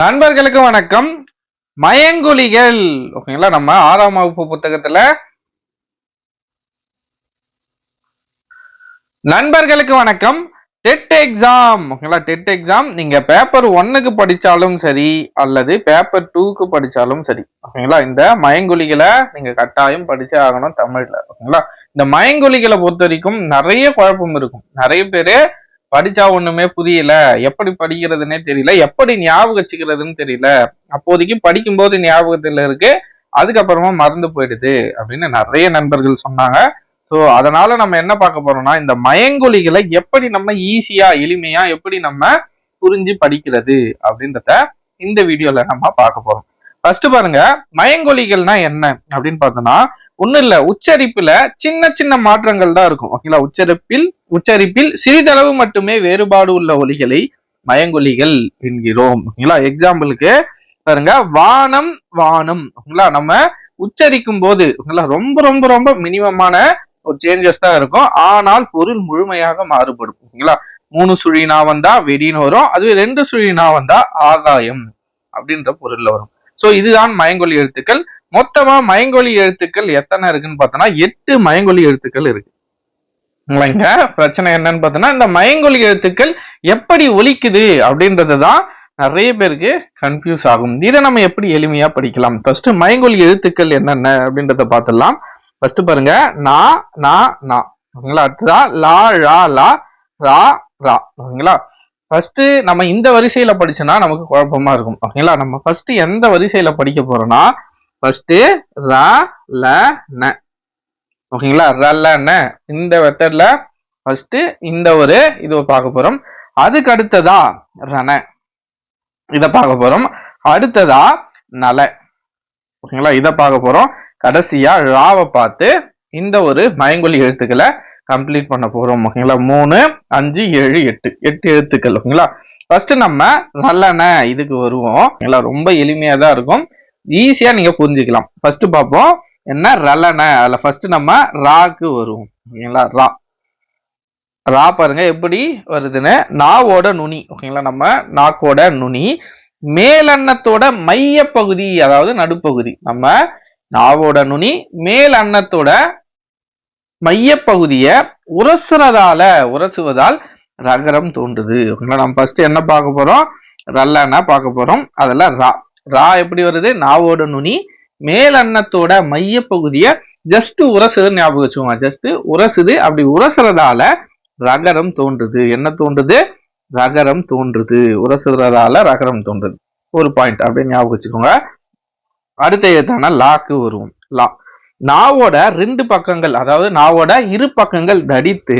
நண்பர்களுக்கு வணக்கம். மயங்கொலிகள் ஓகேங்களா. நம்ம 6ஆம் வகுப்பு புத்தகத்துல நண்பர்களுக்கு வணக்கம். டெட் எக்ஸாம் ஓகேங்களா. டெட் எக்ஸாம் நீங்க பேப்பர் 1க்கு படிச்சாலும் சரி அல்லது பேப்பர் 2க்கு படிச்சாலும் சரி ஓகேங்களா. இந்த மயங்கொலிகளை நீங்க கட்டாயம் படிச்சே ஆகணும் தமிழ்ல ஓகேங்களா. இந்த மயங்கொலிகளை பொறுத்த வரைக்கும் நிறைய குழப்பம் இருக்கும். நிறைய பேரு படிச்சா ஒண்ணுமே புரியல, எப்படி படிக்கிறதுனே தெரியல, எப்படி ஞாபகம் வச்சுக்கிறதுன்னு தெரியல, அப்போதைக்கு படிக்கும்போது ஞாபகத்துல இருக்கு, அதுக்கப்புறமா மறந்து போயிடுது அப்படின்னு நிறைய நண்பர்கள் சொன்னாங்க. ஸோ அதனால நம்ம என்ன பார்க்க போறோம்னா, இந்த மயங்கொலிகளை எப்படி நம்ம ஈஸியா எளிமையா எப்படி நம்ம புரிஞ்சு படிக்கிறது அப்படின்றத இந்த வீடியோல நம்ம பார்க்க போறோம். ஃபர்ஸ்ட் பாருங்க, மயங்கொலிகள்னா என்ன அப்படின்னு பார்த்தோம்னா, ஒண்ணும் இல்ல, உச்சரிப்புல சின்ன சின்ன மாற்றங்கள் தான் இருக்கும் ஓகேங்களா. உச்சரிப்பில் சிறிதளவு மட்டுமே வேறுபாடு உள்ள ஒலிகளை மயங்கொலிகள் என்கிறோம் ஓகேங்களா. எக்ஸாம்பிளுக்கு பாருங்க, வானம் வானம் ஓகேங்களா. நம்ம உச்சரிக்கும் போது ஓகேங்களா ரொம்ப ரொம்ப ரொம்ப மினிமமான ஒரு சேஞ்சஸ் தான் இருக்கும், ஆனால் பொருள் முழுமையாக மாறுபடும் ஓகேங்களா. 3 சுழினா வந்தா வெடின்னு வரும், அதுவே 2 சுழினா வந்தா ஆகாயம் அப்படின்ற பொருள்ல வரும். சோ இதுதான் மயங்கொலி எழுத்துக்கள். மொத்தமா மயங்கொலி எழுத்துக்கள் எத்தனை இருக்குன்னு பார்த்தோம்னா 8 மயங்கொலி எழுத்துக்கள் இருக்கு. இங்க பிரச்சனை என்னன்னு பார்த்தோம்னா, இந்த மயங்கொலி எழுத்துக்கள் எப்படி ஒலிக்குது அப்படின்றதுதான் நிறைய பேருக்கு கன்ஃபியூஸ் ஆகும். இதை நம்ம எப்படி எளிமையா படிக்கலாம்? ஃபர்ஸ்ட் மயங்கொலி எழுத்துக்கள் என்னென்ன அப்படின்றத பார்த்துடலாம். ஃபர்ஸ்ட் பாருங்க, நா நா நா ஓகேங்களா. அடுத்ததா லா ழா லா ரா ரா ஓகேங்களா. ஃபர்ஸ்ட் நம்ம இந்த வரிசையில படிச்சோம்னா நமக்கு குழப்பமா இருக்கும் ஓகேங்களா. நம்ம ஃபர்ஸ்ட் எந்த வரிசையில படிக்க போறோம்னா, ஃபர்ஸ்ட் ர ல ந ஓகேங்களா. ரல்லன இந்த மெத்தட்ல ஃபர்ஸ்ட் இந்த ஒரு இது பார்க்க போறோம். அதுக்கு அடுத்ததா ரண இத பார்க்க போறோம். அடுத்ததா நல ஓகேங்களா, இத பார்க்க போறோம். கடைசியா ழாவை பார்த்து இந்த ஒரு மயங்கொலி எழுத்துக்களை கம்ப்ளீட் பண்ண போறோம் ஓகேங்களா. 3 5 7 8 எழுத்துக்கள் ஓகேங்களா. ஃபர்ஸ்ட் நம்ம நல்லன இதுக்கு வருவோம் ஓகேங்களா. ரொம்ப எளிமையா தான் இருக்கும், ஈஸியா நீங்க புரிஞ்சுக்கலாம். ஃபர்ஸ்ட் பார்ப்போம் என்ன ரலன. அதுல ஃபர்ஸ்ட் நம்ம ராக்கு வருவோம் ஓகேங்களா. ரா ரா பாருங்க எப்படி வருதுன்னு, நாவோட நுனி ஓகேங்களா. நம்ம நாக்கோட நுனி மேலன்னத்தோட மைய பகுதி, அதாவது நடுப்பகுதி. நம்ம நாவோட நுனி மேல் அன்னத்தோட மைய பகுதிய உரசுவதால் ரகரம் தோன்றுது ஓகேங்களா. நம்ம ஃபர்ஸ்ட் என்ன பார்க்க போறோம்? ரல்லன பார்க்க போறோம். அதுல ரா ரா எப்படி வருது? நாவோட நுனி மேல் அன்னத்தோட மைய பகுதிய ஜஸ்ட் உரசுதுன்னு ஞாபகம் வச்சுக்கோங்க. ஜஸ்ட் உரசுது, அப்படி உரசுறதால ரகரம் தோன்றுது. என்ன தோன்றுது? ரகரம் தோன்றுது. உரசுறதால ரகரம் தோன்றுது. ஒரு பாயிண்ட் அப்படியே ஞாபகம் வச்சுக்கோங்க. அடுத்த எழுத்தான லாக்கு வருவோம். லா நாவோட 2 பக்கங்கள், அதாவது நாவோட இரு பக்கங்கள் தடித்து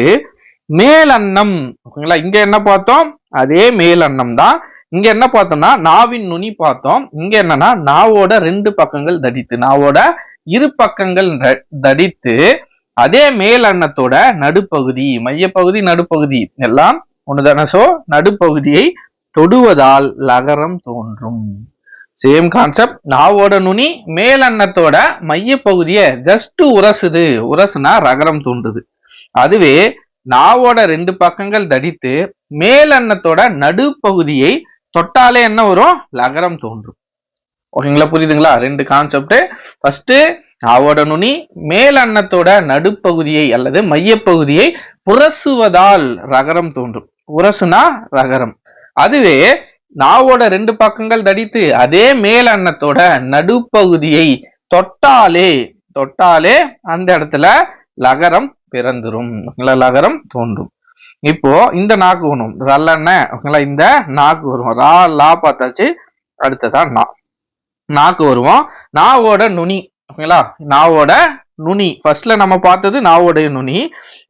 மேலன்னம் ஓகேங்களா. இங்க என்ன பார்த்தோம்? அதே மேலன்னம் தான். இங்க என்ன பார்த்தோம்னா நாவின் நுனி பார்த்தோம். இங்க என்னன்னா நாவோட 2 பக்கங்கள் தடித்து, நாவோட இரு பக்கங்கள் தடித்து அதே மேல் அன்னத்தோட நடுப்பகுதி, மையப்பகுதி நடுப்பகுதி எல்லாம் ஒண்ணுதானே. சோ நடுப்பகுதியை தொடுவதால் லகரம் தோன்றும். Same concept. நாவோட நுனி மேல் அன்னத்தோட மைய பகுதியை ஜஸ்ட் உரசுது, உரசுனா ரகரம் தோன்றுது. அதுவே நாவோட 2 பக்கங்கள் தடித்து மேல் அன்னத்தோட நடுப்பகுதியை தொட்டாலே என்ன வரும்? லகரம் தோன்றும் ஓகேங்களா. புரியுதுங்களா? 2 கான்செப்ட். ஃபர்ஸ்ட் நாவோட நுனி மேல் அன்னத்தோட நடுப்பகுதியை அல்லது மையப்பகுதியை உரசுவதால் ரகரம் தோன்றும். உரசுனா ரகரம். அதுவே நாவோட 2 பக்கங்கள் தடித்து அதே மேல் அன்னத்தோட நடுப்பகுதியை தொட்டாலே அந்த இடத்துல லகரம் பிறந்துரும் ஓகேங்களா. லகரம் தோன்றும். இப்போ இந்த நாக்கு வரும் ரல்லன ஓகேங்களா. இந்த நாக்கு வரும். ரா லா பார்த்தாச்சு. அடுத்ததான் நாக்கு வருவோம். நாவோட நுனி ஓகேங்களா. நாவோட நுனி ஃபர்ஸ்ட்ல நம்ம பார்த்தது நாவோடைய நுனி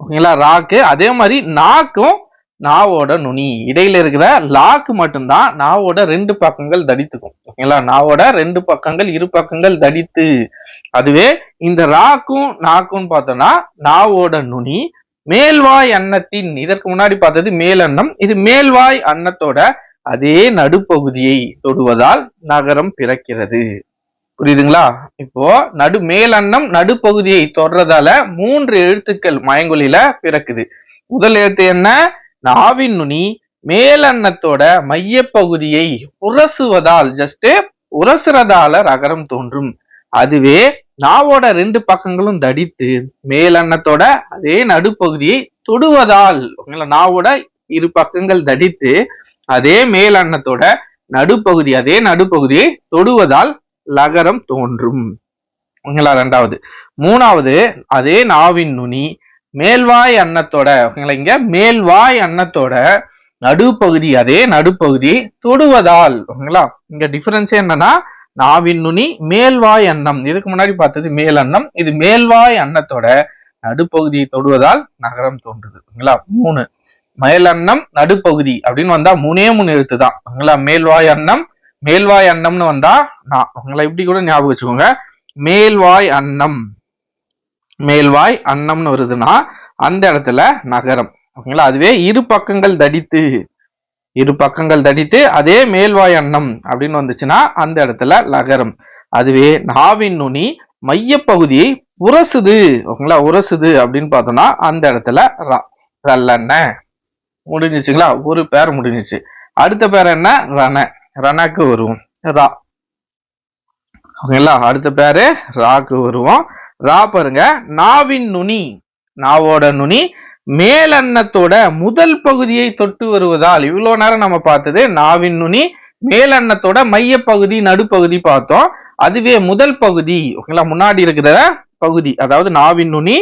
ஓகேங்களா. ராக்கு. அதே மாதிரி நாக்கும் நாவோட நுனி இடையில இருக்கிற லாக்கு மட்டும்தான் நாவோட 2 பக்கங்கள் தடித்துக்கும் ஓகேங்களா. நாவோட 2 பக்கங்கள் இரு பக்கங்கள் தடித்து. அதுவே இந்த ராக்கும் நாக்கும் பார்த்தோம்னா நாவோட நுனி மேல்வாய் அன்னத்தின், இதற்கு முன்னாடி பார்த்தது மேல் அன்னம், இது மேல்வாய் அன்னத்தோட அதே நடுப்பகுதியை தொடுவதால் நகரம் பிறக்கிறது. புரியுதுங்களா? இப்போ மேல் அன்னம் நடுப்பகுதியை தொடர்றதால 3 எழுத்துக்கள் மயங்கொலியில பிறக்குது. முதல் எழுத்து என்ன? நாவின் நுனி மேலெண்ணத்தோட மையப்பகுதியை உரசுவதால் உரசுறதால ரகரம் தோன்றும். அதுவே நாவோட ரெண்டு பக்கங்களும் தடித்து மேலெண்ணத்தோட அதே நடுப்பகுதியை தொடுவதால், நாவோட இரு பக்கங்கள் தடித்து அதே மேலெண்ணத்தோட அதே நடுப்பகுதியை தொடுவதால் லகரம் தோன்றும். ரெண்டாவது. மூணாவது, அதே நாவின் நுனி மேல்வாய் அன்னத்தோட இங்க மேல்வாய் அன்னத்தோட நடுப்பகுதி அதே நடுப்பகுதியை தொடுவதால், இங்க டிஃபரன்ஸ் என்னன்னா நாவின் நுனி மேல்வாய் அன்னம், இதுக்கு முன்னாடி பார்த்தது மேல் அன்னம், இது மேல்வாய் அன்னத்தோட நடுப்பகுதியை தொடுவதால் நகரம் தோன்றுது. மூணு. மேல் அன்னம் நடுப்பகுதி அப்படின்னு வந்தா மூணே எழுத்து தான். மேல்வாய் அன்னம், மேல்வாய் அன்னம்னு வந்தா இப்படி கூட ஞாபகம் வச்சுக்கோங்க. மேல்வாய் அன்னம், மேல்வாய் அன்னம்னு வருதுன்னா அந்த இடத்துல நகரம். அதுவே இரு பக்கங்கள் தடித்து அதே மேல்வாய் அன்னம் அப்படின்னு வந்துச்சுன்னா அந்த இடத்துல லகரம். அதுவே நாவின் நுனி மையப்பகுதியை உரசுது அப்படின்னு பார்த்தோம்னா அந்த இடத்துல ரல்லண்ண. முடிஞ்சிச்சுங்களா? ஒரு பேர் முடிஞ்சிச்சு. அடுத்த பேர் என்ன? ரணக்கு வருவோம். ரா. அடுத்த பேரு ராக்கு வருவோம். ரா பாருங்க, நாவின் நுனி, நாவோட நுனி மேலெண்ணத்தோட முதல் பகுதியை தொட்டு வருவதால், இவ்வளவு நேரம் நம்ம பார்த்தது நாவின் நுனி மேலெண்ணத்தோட மையப்பகுதி நடுப்பகுதி பார்த்தோம். அதுவே முதல் பகுதி முன்னாடி இருக்கிற பகுதி, அதாவது நாவின் நுனி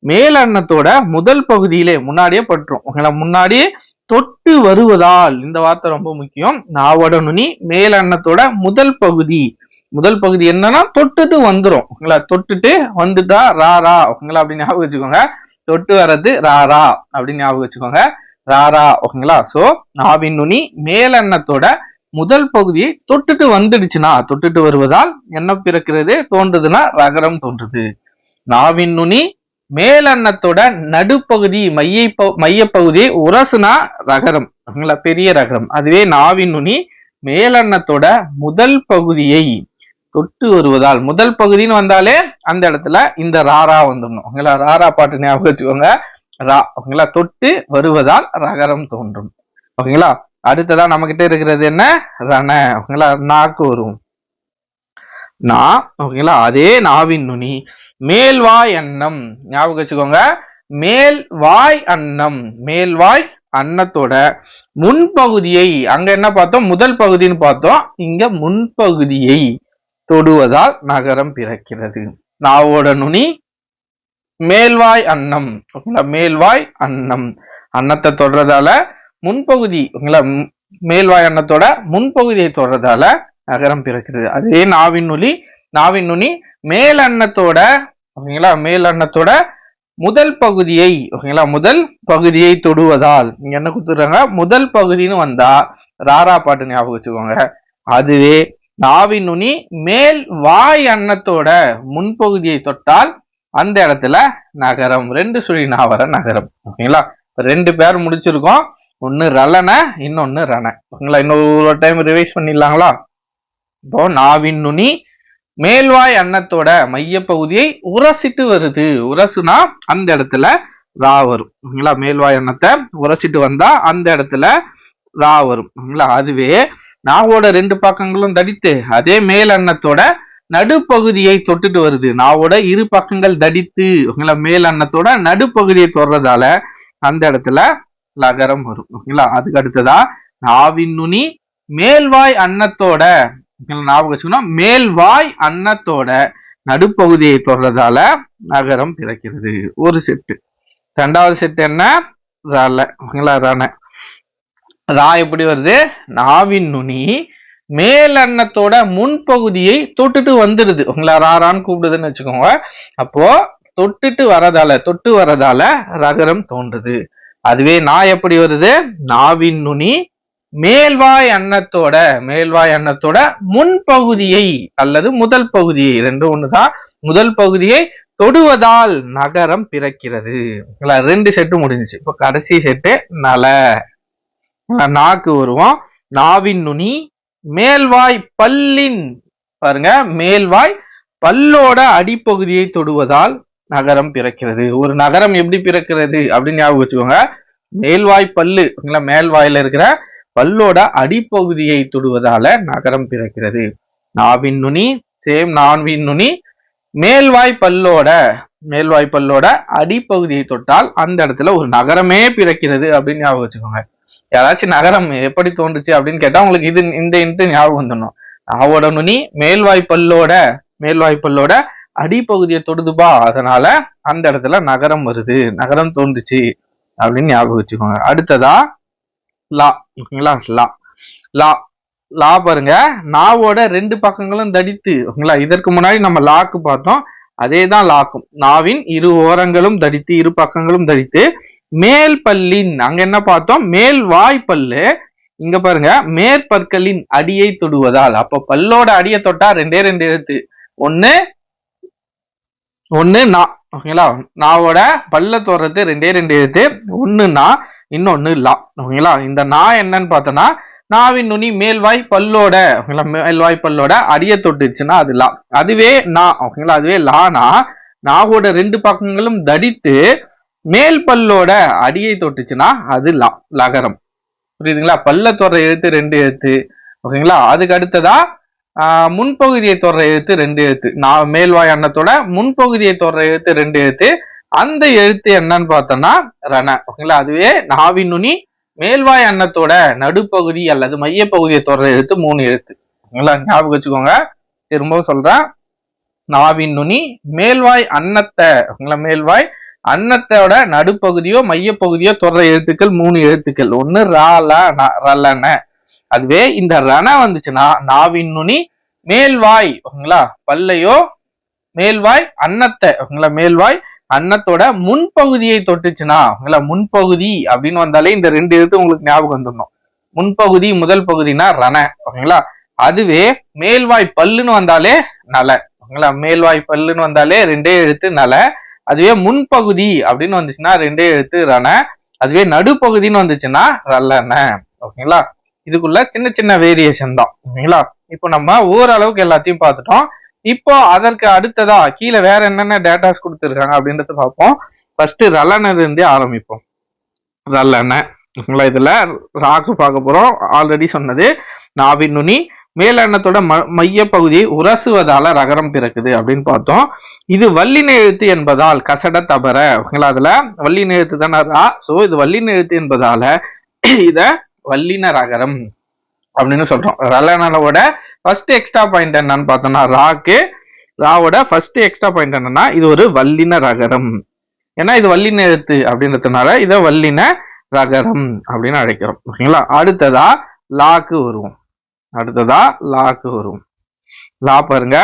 மேலெண்ணத்தோட முதல் பகுதியிலே முன்னாடியே பற்றும். முன்னாடியே தொட்டு வருவதால், இந்த வார்த்தை ரொம்ப முக்கியம். நாவோட நுனி மேலெண்ணத்தோட முதல் பகுதி என்னன்னா தொட்டுட்டு வந்துரும். தொட்டுட்டு வந்துட்டா ராரா அப்படின்னு ஞாபகம் வச்சுக்கோங்க. தொட்டு வர்றது ராரா அப்படின்னு ஞாபகம் வச்சுக்கோங்க. ராரா. சோ நாவின் நுனி மேலெண்ணத்தோட முதல் பகுதியை தொட்டுட்டு வந்துடுச்சுன்னா, தொட்டுட்டு வருவதால் என்ன பிறக்கிறது? தோன்றுதுன்னா ரகரம் தோன்றுது. நாவின் நுனி மேலெண்ணத்தோட நடுப்பகுதி மையப்பகுதியை உரசுனா ரகரம், பெரிய ரகரம். அதுவே நாவின் நுனி மேலெண்ணத்தோட முதல் பகுதியை தொட்டு வருவதால், முதல் பகுதின்னு வந்தாலே அந்த இடத்துல இந்த ராரா வந்துடணும். ராரா பாட்டு ஞாபகம் வச்சுக்கோங்க. ரா. தொட்டு வருவதால் ரகரம் தோன்றும். ஓகேங்களா? அடுத்ததா நம்ம கிட்ட இருக்கிறது என்ன? ரண. நாக்கு வரும். அதே நாவின் நுனி மேல்வாய் அன்னம், ஞாபகம் வச்சுக்கோங்க. மேல்வாய் அன்னம், மேல்வாய் அன்னத்தோட முன்பகுதியை, அங்க என்ன பார்த்தோம்? முதல் பகுதின்னு பார்த்தோம். இங்க முன்பகுதியை தொடுவதால் நகரம் பிறக்கிறது. நாவோட நுனி மேல்வாய் அன்னம், மேல்வாய் அன்னம், அன்னத்தை தொடுறதால முன்பகுதி, மேல்வாய் அன்னத்தோட முன்பகுதியை தொடுறதால நகரம் பிறக்கிறது. அதே நாவின் நுனி மேல் அன்னத்தோட முதல் பகுதியை, முதல் பகுதியை தொடுவதால், இங்க என்ன கொடுத்துறாங்க? முதல் பகுதின்னு வந்தா ராரா பாட்டு ஞாபகம் வச்சுக்கோங்க. அதுவே நாவின் நுனி மேல் வாய் அன்னத்தோட முன்பகுதியை தொட்டால் அந்த இடத்துல நகரம். ரெண்டு சுழி நாவர நகரம். ஓகேங்களா? ரெண்டு பேர் முடிச்சிருக்கோம். ஒன்னு ரலன, இன்னொன்னு ரண. ஓகேங்களா? இன்னொரு டைம் ரிவைஸ் பண்ணிடலாங்களா? இப்போ நாவின் நுனி மேல்வாய் அன்னத்தோட மையப்பகுதியை உரசிட்டு வருது. உரசுனா அந்த இடத்துல ரா வரும். ஓகேங்களா? மேல்வாய் அன்னத்தை உரசிட்டு வந்தா அந்த இடத்துல ரா வரும். அதுவே நாவோட ரெண்டு பக்கங்களும் தடித்து அதே மேல் அன்னத்தோட நடுப்பகுதியை தொட்டுட்டு வருது. நாவோட இரு பக்கங்கள் தடித்து மேல் அன்னத்தோட நடுப்பகுதியை தொடுறதால அந்த இடத்துல லகரம் வரும். ஓகேங்களா? அதுக்கு அடுத்ததா நாவின் நுனி மேல்வாய் அன்னத்தோட, ஞாபகம் வச்சுக்கணும், மேல்வாய் அன்னத்தோட நடுப்பகுதியை தொடுறதால நகரம் பிறக்கிறது. ஒரு செட்டு. ரெண்டாவது செட் என்ன? ரல. ஓகேங்களா? ரண. ரா எப்படி வருது? நாவின் நுனி மேல் அன்னத்தோட முன்பகுதியை தொட்டுட்டு வந்துடுது. ராரான்னு கூப்பிடுதுன்னு வச்சுக்கோங்க. அப்போ தொட்டு வரதால ரகரம் தோன்றுது. அதுவே நான் எப்படி வருது? நாவின் நுனி மேல்வாய் அன்னத்தோட முன்பகுதியை அல்லது முதல் பகுதியை, ரெண்டும் ஒண்ணுதான், முதல் பகுதியை தொடுவதால் நகரம் பிறக்கிறது. ரெண்டு செட்டு முடிஞ்சிச்சு. இப்போ கடைசி செட்டு நல. நாக்கு வருவோம். நாவின் நுனி மேல்வாய் பல்லின், பாருங்க, மேல்வாய் பல்லோட அடிப்பகுதியை தொடுவதால் நகரம் பிறக்கிறது. ஒரு நகரம் எப்படி பிறக்கிறது அப்படின்னு ஞாபகம் வச்சுக்கோங்க. மேல்வாய் பல்லு ஓகேங்களா, மேல்வாயில இருக்கிற பல்லோட அடிப்பகுதியை தொடுவதால நகரம் பிறக்கிறது. நாவின் நுனி சேம் நாவின் நுனி மேல்வாய் பல்லோட அடிப்பகுதியை தொட்டால் அந்த இடத்துல ஒரு நகரமே பிறக்கிறது அப்படின்னு ஞாபகம் வச்சுக்கோங்க. யாராச்சும் நகரம் எப்படி தோன்றுச்சு அப்படின்னு கேட்டா உங்களுக்கு இது இந்த ஞாபகம் வந்துடணும். நாவோட நுனி மேல்வாய் பல்லோட அடிப்பகுதியை தொடுதுபா, அதனால அந்த இடத்துல நகரம் வருது, நகரம் தோன்றுச்சு அப்படின்னு ஞாபகம் வச்சுக்கோங்க. அடுத்ததா லா ஓகேங்களா, லா லா லா பாருங்க, நாவோட 2 பக்கங்களும் தடித்து ஓகேங்களா. இதற்கு முன்னாடி நம்ம லாக்கு பார்த்தோம், அதேதான் லாக்கும். நாவின் 2 ஓரங்களும் தடித்து 2 பக்கங்களும் தடித்து மேல் பல்லின் அங்க என்ன பார்த்தோம், மேல் வாய்ப்பல்லு. இங்க பாருங்க மேற்பற்களின் அடியை தொடுவதால், அப்ப பல்லோட அடியை தொட்டா 2 எழுத்து. ஒண்ணு நா ஓகேங்களா, நாவோட பல்ல தோறது 2 எழுத்து. ஒண்ணு நா, இன்னொன்னு லா ஓகேங்களா. இந்த நா என்னன்னு பார்த்தோம்னா நாவின் நுனி மேல்வாய் பல்லோட அடியை தொட்டுச்சுன்னா அது லா. அதுவே நா ஓகேங்களா, அதுவே லானா நாவோட 2 பக்கங்களும் தடித்து மேல் பல்லோட அடியை தொட்டுச்சுன்னா அது லா, லகரம். புரியுதுங்களா? பல்ல தொடுற எழுத்து 2 எழுத்து ஓகேங்களா. அதுக்கு அடுத்ததா முன்பகுதியை தொடுற எழுத்து 2 எழுத்து. நான் மேல்வாய் அன்னத்தோட முன்பகுதியை தொடுற எழுத்து 2 எழுத்து. அந்த எழுத்து என்னன்னு பார்த்தோம்னா ரண ஓகேங்களா. அதுவே நாவின் நுனி மேல்வாய் அன்னத்தோட நடுப்பகுதி அல்லது மையப்பகுதியை தொடுற எழுத்து 3 எழுத்து ஓகேங்களா. ஞாபகம் வச்சுக்கோங்க. திரும்பவும் சொல்றேன், நாவின் நுனி மேல்வாய் அன்னத்தை ஓகேங்களா, மேல்வாய் அன்னத்தோட நடுப்பகுதியோ மையப்பகுதியோ தொடுற எழுத்துக்கள் 3 எழுத்துக்கள். ஒண்ணு ரலன. அதுவே இந்த ரண வந்துச்சுன்னா நாவின் நுனி மேல்வாய் ஓகேங்களா பல்லையோ மேல்வாய் அன்னத்தை ஓகேங்களா, மேல்வாய் அன்னத்தோட முன்பகுதியை தொட்டுச்சுன்னா ஓகேங்களா, முன்பகுதி அப்படின்னு வந்தாலே இந்த 2 எழுத்து உங்களுக்கு ஞாபகம் வந்துடணும். முன்பகுதி முதல் பகுதினா ரண ஓகேங்களா. அதுவே மேல்வாய் பல்லுன்னு வந்தாலே நல ஓகேங்களா, மேல்வாய் பல்லுன்னு வந்தாலே 2 எழுத்து நல. அதுவே முன்பகுதி அப்படின்னு வந்துச்சுன்னா 2 எழுத்து ரண. அதுவே நடுப்பகுதின்னு வந்துச்சுன்னா ரல்லன ஓகேங்களா. இதுக்குள்ள சின்ன சின்ன வேரியேஷன் தான் ஓகேங்களா. இப்போ நம்ம ஓரளவுக்கு எல்லாத்தையும் பார்த்துட்டோம். இப்போ அதற்கு அடுத்ததா கீழே வேற என்னென்ன டேட்டாஸ் கொடுத்துருக்காங்க அப்படின்றத பார்ப்போம். ஃபர்ஸ்ட் ரல்லனில இருந்தே ஆரம்பிப்போம். ரல்லன ஓகேங்களா, இதுல ராக்கு பார்க்க போறோம். ஆல்ரெடி சொன்னது நாவின் நுனி மேலெண்ணத்தோட மைய பகுதியை உரசுவதால ரகரம் பிறக்குது அப்படின்னு பார்த்தோம். இது வல்லின எழுத்து என்பதால் கசட தபர ஓகேங்களா, அதுல வல்லின எழுத்து தானே ரா. சோ இது வல்லின எழுத்து என்பதால இத வல்லின ரகரம் அப்படின்னு சொல்றோம். ரலனோட ஃபர்ஸ்ட் எக்ஸ்ட்ரா பாயிண்ட் என்னன்னு பார்த்தோம்னா ராவோட ஃபர்ஸ்ட் எக்ஸ்ட்ரா பாயிண்ட் என்னன்னா இது ஒரு வல்லின ரகரம். ஏன்னா இது வல்லின எழுத்து அப்படின்றதுனால இதை வல்லின ரகரம் அப்படின்னு அழைக்கிறோம் ஓகேங்களா. அடுத்ததா லாக்கு வருவோம். லா பாருங்க,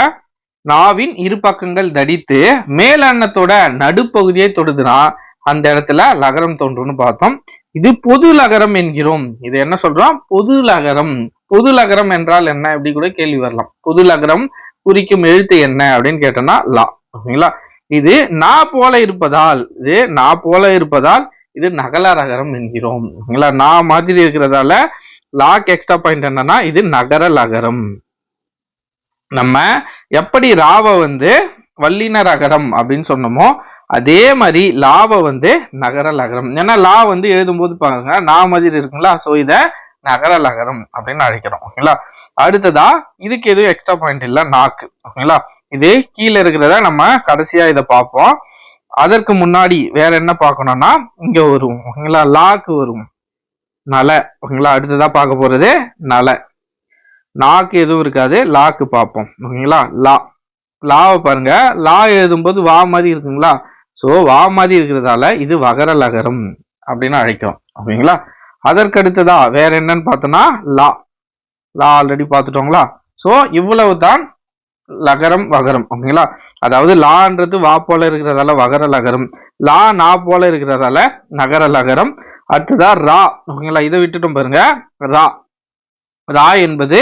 நாவின் 2 பக்கங்கள் தடித்து மேலெண்ணத்தோட நடுப்பகுதியை தொடுதுனா அந்த இடத்துல லகரம் தோன்றும்னு பார்த்தோம். இது பொது லகரம் என்கிறோம். இது என்ன சொல்றோம், பொது லகரம். பொது லகரம் என்றால் என்ன அப்படி கூட கேள்வி வரலாம். பொது லகரம் குறிக்கும் எழுத்து என்ன அப்படின்னு கேட்டோம்னா லா ஓகேங்களா. இது நா போல இருப்பதால் இது நகல ரகரம் என்கிறோம் ஓகேங்களா. நா மாதிரி இருக்கிறதால லாக்கு எக்ஸ்ட்ரா பாயிண்ட் என்னன்னா இது நகர லகரம். நம்ம எப்படி ராவை வல்லின ரகரம் அப்படின்னு சொன்னோமோ அதே மாதிரி லாவை நகர லகரம். ஏன்னா லா எழுதும்போது பாருங்க நா மாதிரி இருக்குங்களா, சோ இத நகர லகரம் அப்படின்னு அழைக்கிறோம் ஓகேங்களா. அடுத்ததா இதுக்கு எதுவும் எக்ஸ்ட்ரா பாயிண்ட் இல்ல, நாக்கு ஓகேங்களா. இது கீழே இருக்கிறத நம்ம கடைசியா இதை பார்ப்போம். அதற்கு முன்னாடி வேற என்ன பார்க்கணும்னா இங்க வரும் ஓகேங்களா, லாக்கு வரும் நல ஓகேங்களா. அடுத்ததா பார்க்க போறது நல. நாக்கு எதுவும் இருக்காது, லாக்கு பார்ப்போம் ஓகேங்களா. லாவை பாருங்க, லா எழுதும்போது வா மாதிரி இருக்குங்களா, சோ வா மாதிரி இருக்கிறதால இது வகர லகரம் அப்படின்னு அழைக்கிறோம் ஓகேங்களா. அதற்கு அடுத்ததா வேற என்னன்னு பார்த்தோம்னா லா ஆல்ரெடி பார்த்துட்டோங்களா. சோ இவ்வளவுதான் லகரம் வகரம் ஓகேங்களா. அதாவது லான்றது வா போல இருக்கிறதால வகர லகரம், லா நா போல இருக்கிறதால நகர லகரம். அடுத்ததா ரா ஓகேங்களா, இதை விட்டுட்டோம் பாருங்க. ரா என்பது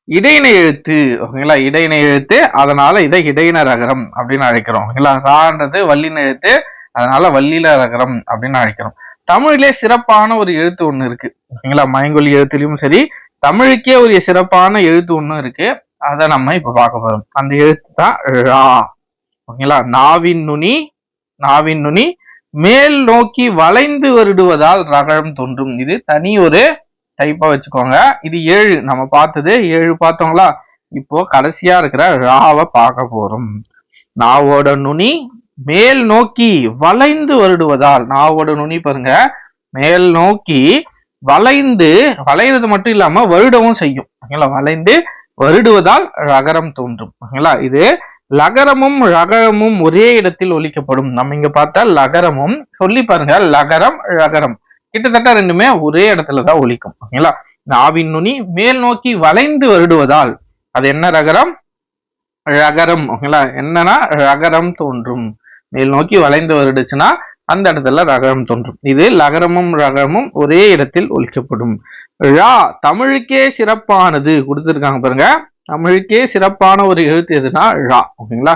இடையின எழுத்து ஓகேங்களா, இடையின எழுத்து, அதனால இதை இடையின ரகரம் அப்படின்னு அழைக்கிறோம் ஓகேங்களா. ரான்றது வல்லின எழுத்து, அதனால வல்லின ரகரம் அப்படின்னு அழைக்கிறோம். தமிழிலே சிறப்பான ஒரு எழுத்து ஒண்ணு இருக்கு ஓகேங்களா. மயங்கொலி எழுத்துலயும் சரி தமிழுக்கே ஒரு சிறப்பான எழுத்து ஒண்ணு இருக்கு, அதை நம்ம இப்ப பார்க்க போறோம். அந்த எழுத்து தான் ரா ஓகேங்களா. நாவின் நுனி மேல் நோக்கி வளைந்து வருடுவதால் ரகரம் தோன்றும். இது தனி ஒரு டைப்பா வச்சுக்கோங்க. இது 7 நம்ம பார்த்தது 7 பார்த்தோங்களா. இப்போ கடைசியா இருக்கிற ராவை பார்க்க போறோம். நாவோட நுனி மேல் நோக்கி வளைந்து வருடுவதால், நாவோட நுனி பாருங்க மேல் நோக்கி வளைகிறது மட்டும் இல்லாம வருடவும் செய்யும். ஓகேங்களா, வளைந்து வருடுவதால் ரகரம் தோன்றும். ஓகேங்களா, இது லகரமும் ரகரமும் ஒரே இடத்தில் ஒலிக்கப்படும். நம்ம இங்க பார்த்தா லகரமும் சொல்லி பாருங்க, லகரம் ரகரம் கிட்டத்தட்ட ரெண்டுமே ஒரே இடத்துலதான் ஒலிக்கும். ஓகேங்களா, நாவின் நுனி மேல் நோக்கி வளைந்து வருடுவதால் அது என்ன ரகரம்? ரகரம். ஓகேங்களா, என்னன்னா ரகரம் தோன்றும். மேல் நோக்கி வளைந்து வருடுச்சுன்னா அந்த இடத்துல ரகரம் தோன்றும். இது லகரமும் ரகரமும் ஒரே இடத்தில் ஒலிக்கப்படும். ரா தமிழுக்கே சிறப்பானது கொடுத்திருக்காங்க பாருங்க. தமிழுக்கே சிறப்பான ஒரு எழுத்து எதுனா ரா. ஓகேங்களா,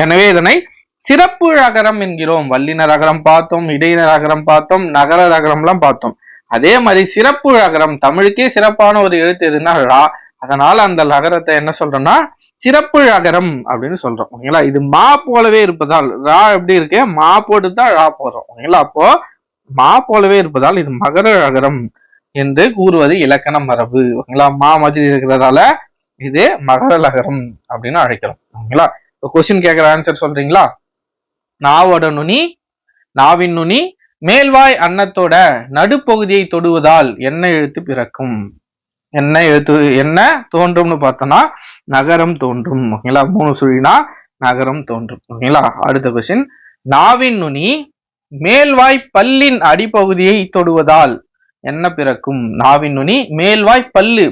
எனவே இதனை சிறப்பு ரகரம் என்கிறோம். வல்லின ரகரம் பார்த்தோம், இடையின ரகரம் பார்த்தோம், நகர ரகரம் எல்லாம் பார்த்தோம். அதே மாதிரி சிறப்பு ரகரம் தமிழுக்கே சிறப்பான ஒரு எழுத்து எதுனா ரா. அதனால அந்த லகரத்தை என்ன சொல்றோம்னா சிறப்பு ரகரம் அப்படின்னு சொல்றோம். ஓகேங்களா, இது மா போலவே இருப்பதால் ரா எப்படி இருக்கு, மா போட்டுதான் ரா போடுறோம். ஓகேங்களா, அப்போ மா போலவே இருப்பதால் இது மகர ரகரம் என்று கூறுவது இலக்கண மரபு. ஓகேங்களா, மா மாதிரி இருக்கிறதால இது மகர லகரம் அப்படின்னு அழைக்கிறோம். ஓகேங்களா, கொஸ்டின் கேட்கிற ஆன்சர் சொல்றீங்களா? நாவோட நுனி, நாவின் நுனி மேல்வாய் அன்னத்தோட நடுப்பகுதியை தொடுவதால் என்ன எழுத்து பிறக்கும்? என்ன எழுத்து என்ன தோன்றும்னு பார்த்தோம்னா நகரம் தோன்றும். ஓகேங்களா, 3 சுழினா நகரம் தோன்றும். ஓகேங்களா, அடுத்த கொஸ்டின், நாவின் நுனி மேல்வாய் பல்லின் அடிப்பகுதியை தொடுவதால் என்ன பிறக்கும்? நாவின் நுனி மேல்வாய்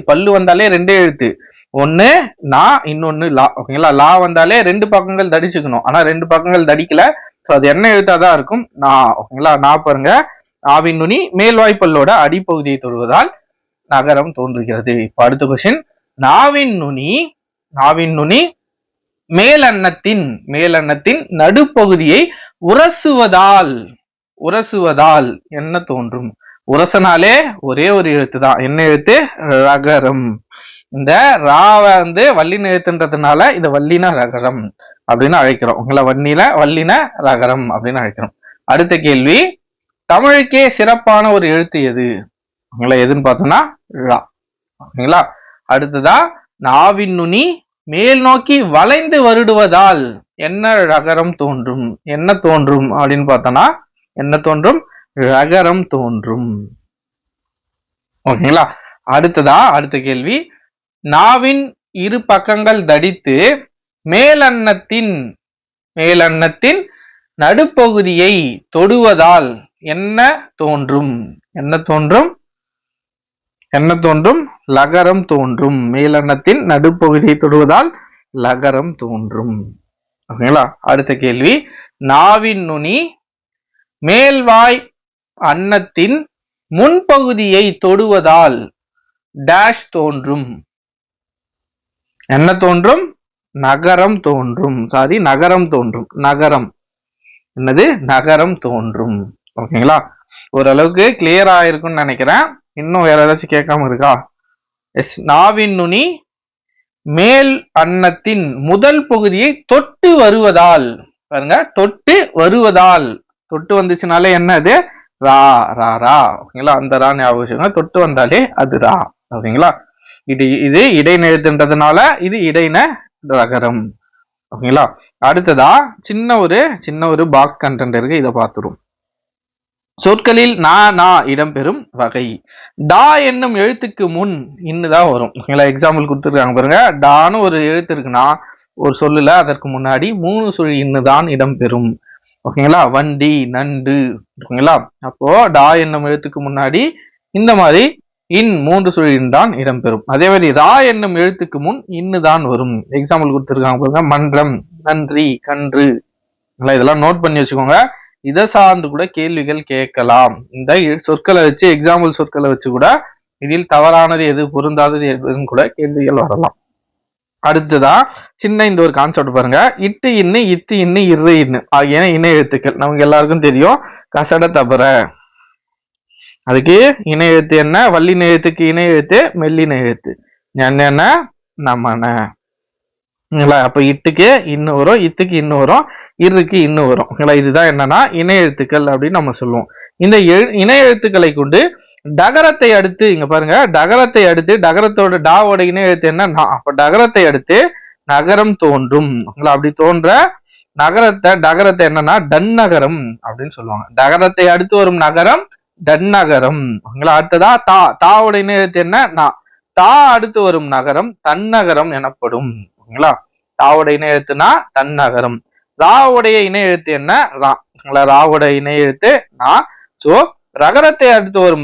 பல்லு வந்தாலே 2 எழுத்து, ஒன்னு நா இன்னொன்னு லா. ஓகேங்களா, லா வந்தாலே 2 பக்கங்கள் தடிச்சுக்கணும், ஆனா 2 பக்கங்கள் தடிக்கல. சோ அது என்ன எழுத்தாதான் இருக்கும்? நா. ஓகேங்களா, நா பாருங்க, நாவின் நுனி மேல்வாய் பல்லோட அடிப்பகுதியை தொடுவதால் நகரம் தோன்றுகிறது. இப்ப அடுத்த கொஸ்டின், நாவின் நுனி மேலன்னத்தின் நடுப்பகுதியை உரசுவதால் என்ன தோன்றும்? உரசனாலே ஒரே ஒரு எழுத்து தான், என்ன எழுத்து? ரகரம். இந்த ராவ வல்லின எழுத்துன்றதுனால இத வல்லின ரகரம் அப்படின்னு அழைக்கிறோம். உங்களை வல்லின ரகரம் அப்படின்னு அழைக்கிறோம். அடுத்த கேள்வி, தமிழுக்கே சிறப்பான ஒரு எழுத்து எது? உங்களை எதுன்னு பார்த்தோம்னா ழா. ஓகேங்களா, அடுத்ததா நாவின் நுனி மேல் நோக்கி வளைந்து வருடுவதால் என்ன ரகரம் தோன்றும்? என்ன தோன்றும் அப்படின்னு பார்த்தோம்னா என்ன தோன்றும்? ரகரம் தோன்றும். ஓகேங்களா, அடுத்த கேள்வி, நாவின் இரு பக்கங்கள் தடித்து மேலன்னத்தின் நடுப்பகுதியை தொடுவதால் என்ன தோன்றும்? லகரம் தோன்றும். மேலன்னத்தின் நடுப்பகுதியை தொடுவதால் லகரம் தோன்றும். ஓகேங்களா, அடுத்த கேள்வி, நாவின் நுனி மேல்வாய் அன்னத்தின் முன்பகுதியை தொடுவதால் டேஷ் தோன்றும். என்ன தோன்றும்? நகரம் தோன்றும். நகரம் தோன்றும். நகரம் தோன்றும். ஓகேங்களா, ஓரளவுக்கு கிளியர் ஆயிருக்கும்னு நினைக்கிறேன். இன்னும் வேற ஏதாச்சும் கேட்காம இருக்கா? எஸ், நாவின் நுனி மேல் அன்னத்தின் முதல் பகுதியை தொட்டு வருவதால், பாருங்க, தொட்டு வந்துச்சுனாலே என்னது? ரா. ஓகேங்களா, அந்த ரா ஞாபகம், தொட்டு வந்தாலே அது ரா. ஓகேங்களா, இது இடைநிலை எழுத்துன்றதுனால இது இடைன ரகரம். ஓகேங்களா, அடுத்ததா சின்ன ஒரு பாக்ஸ் கண்டென்ட் இருக்கு, இதை பார்த்துரும். சொற்களில் நா இடம்பெறும் வகை. டா என்னும் எழுத்துக்கு முன் இன்னுதான் வரும். ஓகேங்களா, எக்ஸாம்பிள் கொடுத்துருக்காங்க பாருங்க. டான்னு ஒரு எழுத்து இருக்குன்னா ஒரு சொல்லுல அதற்கு முன்னாடி 3 சுழி இன்னுதான் இடம்பெறும். ஓகேங்களா, வண்டி, நண்டு. ஓகேங்களா, அப்போ டா என்னும் எழுத்துக்கு முன்னாடி இந்த மாதிரி 3 சுழி தான் இடம்பெறும். அதே மாதிரி ரா என்னும் எழுத்துக்கு முன் இன்னுதான் வரும். எக்ஸாம்பிள் கொடுத்துருக்காங்க பாருங்க, மன்றம், நன்றி, கன்று. இதெல்லாம் நோட் பண்ணி வச்சுக்கோங்க. இதை சார்ந்து கூட கேள்விகள் கேட்கலாம். இந்த சொற்களை வச்சு, எக்ஸாம்பிள் சொற்களை வச்சு கூட இதில் தவறானது எது, பொருந்தாதது எதுன்னு கூட கேள்விகள் வரலாம். அடுத்ததா சின்ன இந்த ஒரு கான்செப்ட் பாருங்க. இட்டு இன்னு, இத்து இன்னு, இரு இன்னு ஆகிய இணை எழுத்துக்கள் நமக்கு எல்லாருக்கும் தெரியும். கசட தபர, அதுக்கு இணை எழுத்து என்ன? வல்லின எழுத்துக்கு இணை எழுத்து மெல்லின எழுத்து என்ன? நமன. அப்ப இட்டுக்கு இன்னும் வரும், இத்துக்கு இன்னும் வரும். இருக்கு இன்னும் வரும். ஓகேங்களா, இதுதான் என்னன்னா இணை எழுத்துக்கள் அப்படின்னு நம்ம சொல்லுவோம். இந்த இணை எழுத்துக்களை கொண்டு டகரத்தை அடுத்து இங்க பாருங்க, டகரத்தை அடுத்து டகரத்தோட டாவோட இணை எழுத்து என்ன நா. அப்ப டகரத்தை அடுத்து நகரம் தோன்றும். அப்படி தோன்ற டகரத்தை என்னன்னா டன்னகரம் அப்படின்னு சொல்லுவாங்க. டகரத்தை அடுத்து வரும் நகரம் டன்னகரம். அடுத்ததா தா. தாவோட இணை எழுத்து என்ன நா. தா அடுத்து வரும் நகரம் தன்னகரம் எனப்படும். ஓகேங்களா, தாவோட இணை எழுத்துனா தன்னகரம். ராவுடைய இணை எழுத்து என்ன ரா. ராவோட இணை எழுத்து நா. சோ ரகரத்தை அடுத்து வரும்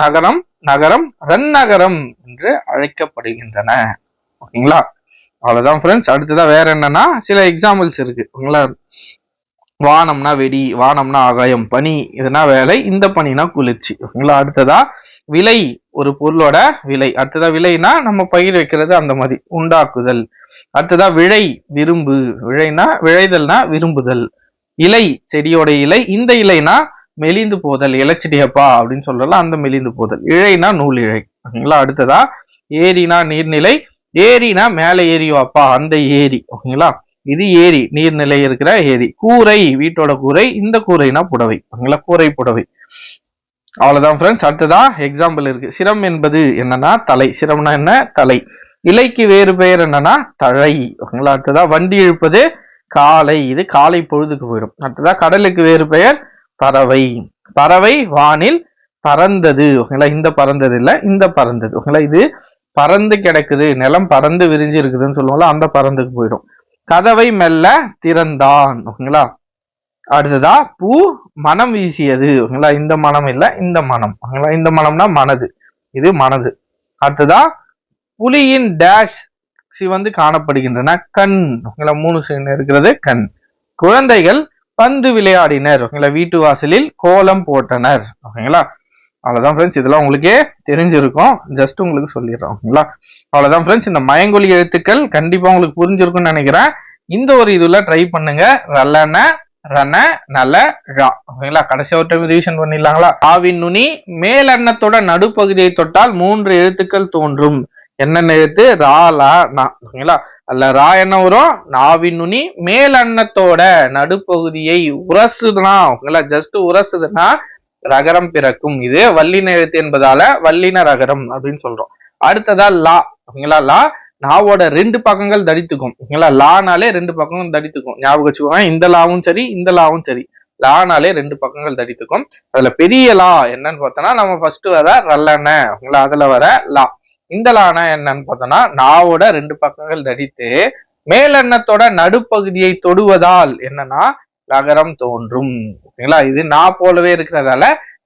நகரம் ரன்னகரம் என்று அழைக்கப்படுகின்றன. ஓகேங்களா, அவ்வளவுதான் ஃப்ரெண்ட்ஸ். அடுத்ததா வேற என்னன்னா சில எக்ஸாம்பிள்ஸ் இருக்கு. ஓகேங்களா, வானம்னா வெடி, வானம்னா ஆகாயம், பனி இதுனா வேலை, இந்த பனினா குளிர்ச்சி. ஓகேங்களா, அடுத்ததா விலை, ஒரு பொருளோட விலை. அடுத்ததா விலைனா நம்ம பயிர் வைக்கிறது அந்த மாதிரி உண்டாக்குதல். அடுத்ததா விழை, விரும்பு. விழைதல்னா விரும்புதல். இலை, செடியோட இலை. இந்த இலைனா மெலிந்து போதல், இலைச்செடியப்பா அப்படின்னு சொல்றல அந்த மெலிந்து போதல். இழைனா நூல் இழை. ஓகேங்களா, அடுத்ததா ஏரினா நீர்நிலை. ஏரினா மேல ஏரியோப்பா அந்த ஏரி. ஓகேங்களா, இது ஏரி, நீர்நிலை இருக்கிற ஏரி. கூரை, வீட்டோட கூரை. இந்த கூரைனா புடவை. ஓகேங்களா, கூரை புடவை. அவ்வளவுதான் ஃப்ரெண்ட்ஸ். அடுத்ததா எக்ஸாம்பிள் இருக்கு. சிரம் என்பது என்னன்னா தலை. சிரம்னா என்ன தலை. இலைக்கு வேறு பெயர் என்னன்னா தழை. ஓகேங்களா, அடுத்ததா வண்டி இழுப்பது காலை. இது காலை பொழுதுக்கு போயிடும். அடுத்ததா கடலுக்கு வேறு பெயர் பறவை. பறவை வானில் பறந்தது. ஓகேங்களா, இந்த பறந்தது இல்ல இந்த பறந்தது. ஓகேங்களா, இது பறந்து கிடக்குது, நிலம் பறந்து விரிஞ்சு இருக்குதுன்னு சொல்லுவோம்ல அந்த பறந்துக்கு போயிடும். கதவை மெல்ல திறந்தான். ஓகேங்களா, அடுத்ததா பூ மனம் வீசியது. ஓகேங்களா, இந்த மனம் இல்ல இந்த மனம். ஓகேங்களா, இந்த மனம்னா மனது, இது மனது. அடுத்ததா புலியின் டேஷ் சிவந்து காணப்படுகின்றன கண். ஓகேங்களா, 3 இருக்கிறது கண். குழந்தைகள் பந்து விளையாடினர். ஓகேங்களா, வீட்டு வாசலில் கோலம் போட்டனர். ஓகேங்களா, அவ்வளவுதான் ஃப்ரெண்ட்ஸ். இதெல்லாம் உங்களுக்கே தெரிஞ்சிருக்கும், ஜஸ்ட் உங்களுக்கு சொல்லிடுறோம். ஓகேங்களா, அவ்வளவுதான் ஃப்ரெண்ட்ஸ். இந்த மயங்கொலி எழுத்துக்கள் கண்டிப்பா உங்களுக்கு புரிஞ்சிருக்கும்னு நினைக்கிறேன். இந்த ஒரு இதுல ட்ரை பண்ணுங்க. ரலன ரன நல ரா. ஓகேங்களா, கடைசி ஒரு டைம் ரிவிஷன் பண்ணிடலாங்களா? ஆவின் நுனி மேல் அன்னத்தோட நடுப்பகுதியை தொட்டால் 3 எழுத்துக்கள் தோன்றும். என்னென்ன எழுத்து? ரா லா நா. ஓகேங்களா, அல்ல ரா என்ன வரும்? நாவின் நுனி மேல் அன்னத்தோட நடுப்பகுதியை உரசுதுன்னா, ஓகேங்களா, ஜஸ்ட் உரசுதுன்னா ரகரம் பிறக்கும். இது வல்லின எழுத்து என்பதால வல்லின ரகரம் அப்படின்னு சொல்றோம். அடுத்ததா லா. ஓகேங்களா, லா நாவோட 2 பக்கங்கள் தடித்துக்கும். ஓகேங்களா, லானாலே 2 பக்கங்கள் தடித்துக்கும். ஞாபகம் வச்சுக்கோங்க, இந்த லாவும் சரி இந்த லாவும் சரி, லானாலே 2 பக்கங்கள் தடித்துக்கும். அதுல பெரிய லா என்னன்னு பார்த்தோம்னா நம்ம ஃபர்ஸ்ட் வர ரல்லன. ஓகேங்களா, அதுல வர லா. இந்த லானா என்னன்னு பார்த்தோம்னா நாவோட 2 பக்கங்கள் தடித்து மேலெண்ணத்தோட நடுப்பகுதியை தொடுவதால் என்னன்னா நகரம் தோன்றும். ஓகேங்களா, இது நா போலவே இருக்கிறதால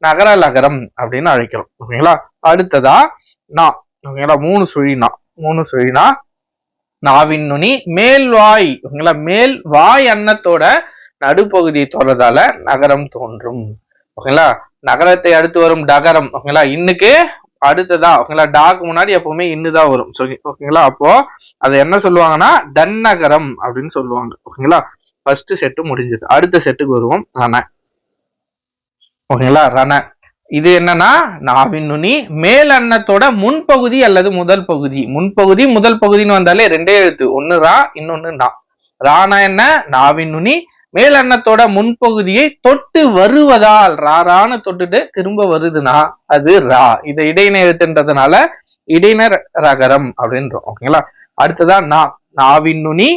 நகர லகரம் அப்படின்னு அழைக்கிறோம். ஓகேங்களா, அடுத்ததா நா. ஓகேங்களா, 3 சுழினா நாவின் நுனி மேல்வாய். ஓகேங்களா, மேல் வாய் அன்னத்தோட நடுப்பகுதியை தொடர்றதால நகரம் தோன்றும். ஓகேங்களா, நகரத்தை அடுத்து வரும் டகரம். ஓகேங்களா, இன்னுக்கு அடுத்ததா. ஓகேங்களா, டாக்கு முன்னாடி எப்பவுமே இன்னுதான் வரும். ஓகேங்களா, அப்போ அது என்ன சொல்லுவாங்கன்னா டன்னகரம் அப்படின்னு சொல்லுவாங்க. ஓகேங்களா, ஃபர்ஸ்ட் செட்டு முடிஞ்சது. அடுத்த செட்டுக்கு வருவோம். ரண. ஓகேங்களா, ரண இது என்னன்னா நாவின் நுனி மேல் அன்னத்தோட முன்பகுதி அல்லது முதல் பகுதி. முன்பகுதி முதல் பகுதின்னு வந்தாலே 2 எழுத்து, ஒன்னு ரா இன்னொன்னு நா. ரானா என்ன? நாவின் நுனி மேல் அன்னத்தோட முன்பகுதியை தொட்டு வருவதால், ராரான்னு தொட்டுட்டு திரும்ப வருதுன்னா அது ரா. இதை இடையின எழுத்துன்றதுனால இடையின ரகரம் அப்படின்றோம். ஓகேங்களா, அடுத்ததான் நா. நாவின் நுனி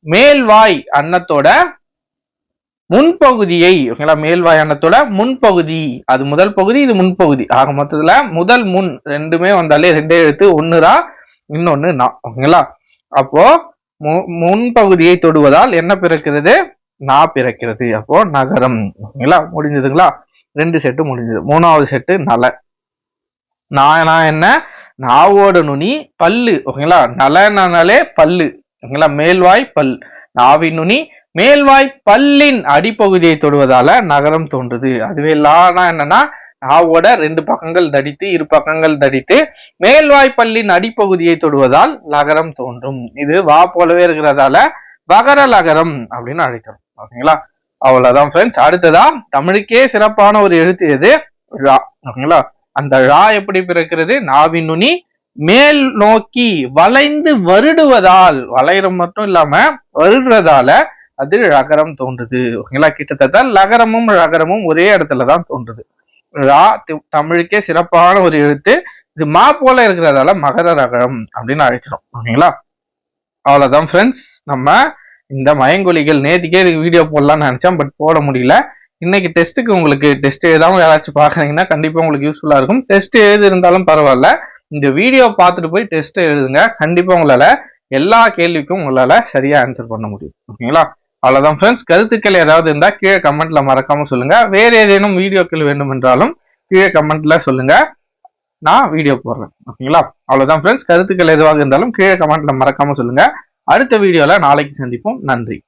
மேல்வாய் அன்னத்தோட முன்பகுதியை. ஓகேங்களா, மேல்வாய் அன்னத்தோட முன்பகுதி, அது முதல் பகுதி இது முன்பகுதி. ஆக மொத்தத்துல முதல் முன் ரெண்டுமே வந்தாலே 2 எழுத்து, ஒன்னு ரா இன்னொன்னு நா. ஓகேங்களா, அப்போ முன்பகுதியை தொடுவதால் என்ன பிறக்கிறது? நா பிறக்கிறது. அப்போ நகரம். ஓகேங்களா, முடிஞ்சதுங்களா? 2 செட்டு முடிஞ்சது. 3வது செட்டு நல. நானா என்ன? நாவோட நுனி பல்லு. ஓகேங்களா, நலனாலே பல்லு. ஓகேங்களா, மேல்வாய் பல். நாவின் நுனி மேல்வாய் பல்லின் அடிப்பகுதியை தொடுவதால நகரம் தோன்றுது. அதுவே லானா என்னன்னா நாவோட 2 பக்கங்கள் தடித்து, 2 பக்கங்கள் தடித்து மேல்வாய் பல்லின் அடிப்பகுதியை தொடுவதால் நகரம் தோன்றும். இது வா போலவே இருக்கிறதால வகர லகரம் அப்படின்னு அழைக்கிறோம். ஓகேங்களா, அவ்வளவுதான் ஃப்ரெண்ட்ஸ். அடுத்ததா தமிழுக்கே சிறப்பான ஒரு எழுத்து எது? ழா. ஓகேங்களா, அந்த ழா எப்படி பிறக்கிறது? நாவின் நுனி மேல் நோக்கி வளைந்து வருடுவதால், வளையம் மட்டும் இல்லாம வருடுறதால அது ழகரம் தோன்றுது. ஓகேங்களா? கிட்டத்தட்ட லகரமும் ழகரமும் ஒரே இடத்துல தான் தோன்றுது. ரா தமிழுக்கே சிறப்பான ஒரு எழுத்து. இது மா போல இருக்கிறதால மகர ரகரம் அப்படின்னு அழைக்கிறோம். ஓகேங்களா? அவ்வளவுதான் ஃப்ரெண்ட்ஸ். நம்ம இந்த மயங்கொலிகள் நேற்றுக்கே வீடியோ போடலாம்னு நினைச்சேன், பட் போட முடியல. இன்னைக்கு டெஸ்ட்டுக்கு உங்களுக்கு டெஸ்ட் எழுதாம யாராச்சும் பாக்குறீங்கன்னா கண்டிப்பா உங்களுக்கு யூஸ்ஃபுல்லா இருக்கும். டெஸ்ட் எழுதி இருந்தாலும் பரவாயில்ல, இந்த வீடியோ பார்த்துட்டு போய் டெஸ்ட் எழுதுங்க. கண்டிப்பா உங்களால எல்லா கேள்விக்கும் உங்களால சரியா ஆன்சர் பண்ண முடியும். ஓகேங்களா? அவ்வளவுதான் ஃப்ரெண்ட்ஸ். கருத்துக்கள் ஏதாவது இருந்தா கீழே கமெண்ட்ல மறக்காம சொல்லுங்க. வேற ஏதேனும் வீடியோக்கள் வேண்டும் என்றாலும் கீழே கமெண்ட்ல சொல்லுங்க, நான் வீடியோ போடுறேன். ஓகேங்களா? அவ்வளவுதான் ஃப்ரெண்ட்ஸ். கருத்துக்கள் எதுவாக இருந்தாலும் கீழே கமெண்ட்ல மறக்காம சொல்லுங்க. அடுத்த வீடியோல நாளைக்கு சந்திப்போம். நன்றி.